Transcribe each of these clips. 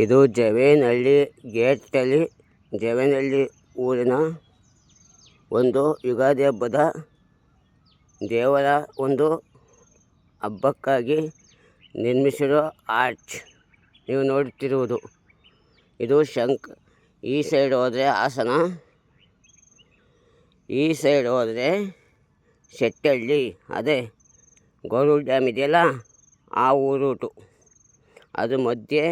ಇದು ಜವೇನಹಳ್ಳಿ ಗೇಟಲ್ಲಿ ಜವೇನಹಳ್ಳಿ ಊರಿನ ಒಂದು ಯುಗಾದಿ ಹಬ್ಬದ ದೇವರ ಒಂದು ಹಬ್ಬಕ್ಕಾಗಿ ನಿರ್ಮಿಸಿರೋ ಆರ್ಚ್ ನೀವು ನೋಡುತ್ತಿರುವುದು. ಇದು ಈ ಸೈಡ್ ಹೋದರೆ ಹಾಸನ, ಈ ಸೈಡ್ ಹೋದರೆ ಶೆಟ್ಟಹಳ್ಳಿ, ಅದೇ ಗೋರೂರು ಡ್ಯಾಮ್ ಇದೆಯಲ್ಲ ಆ ಊರೂಟು. ಅದು ಮಧ್ಯೆ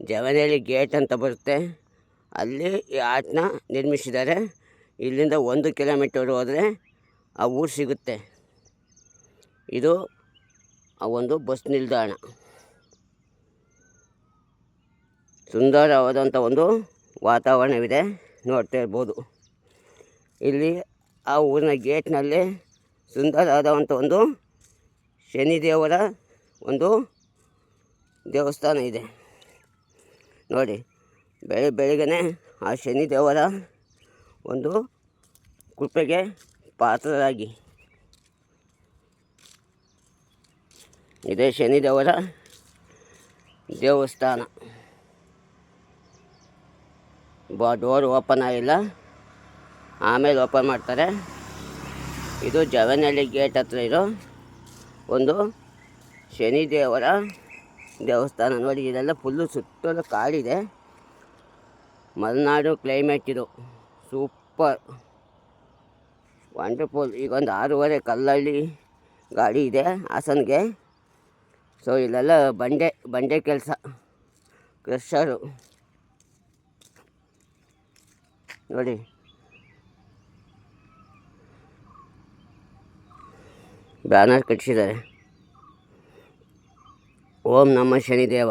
ಜವೇನಹಳ್ಳಿ ಗೇಟ್ ಅಂತ ಬರುತ್ತೆ, ಅಲ್ಲಿ ಈ ಆರ್ಚನ್ನ ನಿರ್ಮಿಸಿದ್ದಾರೆ. ಇಲ್ಲಿಂದ 1 ಕಿಲೋಮೀಟರ್ ಹೋದರೆ ಆ ಊರು ಸಿಗುತ್ತೆ. ಇದು ಆ ಒಂದು ಬಸ್ ನಿಲ್ದಾಣ. ಸುಂದರವಾದಂಥ ಒಂದು ವಾತಾವರಣವಿದೆ, ನೋಡ್ತಾ ಇರ್ಬೋದು. ಇಲ್ಲಿ ಆ ಊರಿನ ಗೇಟ್ನಲ್ಲಿ ಸುಂದರವಾದಂಥ ಒಂದು ಶನಿದೇವರ ಒಂದು ದೇವಸ್ಥಾನ ಇದೆ ನೋಡಿ. ಬೆಳಿಗ್ಗೆ ಆ ಶನಿದೇವರ ಒಂದು ಕೃಪೆಗೆ ಪಾತ್ರರಾಗಿ. ಇದೇ ಶನಿದೇವರ ದೇವಸ್ಥಾನ. ಡೋರ್ ಓಪನ್ ಆಗಿಲ್ಲ, ಆಮೇಲೆ ಓಪನ್ ಮಾಡ್ತಾರೆ. ಇದು ಜವೇನಹಳ್ಳಿ ಗೇಟ್ ಹತ್ರ ಇರೋ ಒಂದು ಶನಿದೇವರ ದೇವಸ್ಥಾನ ನೋಡಿ. ಇದೆಲ್ಲ ಫುಲ್ಲು ಸುತ್ತಲೂ ಕಾಡಿದೆ, ಮಲೆನಾಡು ಕ್ಲೈಮೇಟ್ ಇದು. Super wonderful. ಈಗ ಒಂದು 6:30 ಕಲ್ಲಳ್ಳಿ ಗಾಡಿ ಇದೆ ಹಾಸನ್ಗೆ. ಸೊ ಇಲ್ಲೆಲ್ಲ ಬಂಡೆ ಕೆಲಸ, ಕ್ರಷರು ನೋಡಿ. ಬ್ಯಾನರ್ ಕಟ್ಟಿಸಿದ್ದಾರೆ, ಓಂ ನಮಃ ಶನಿದೇವ.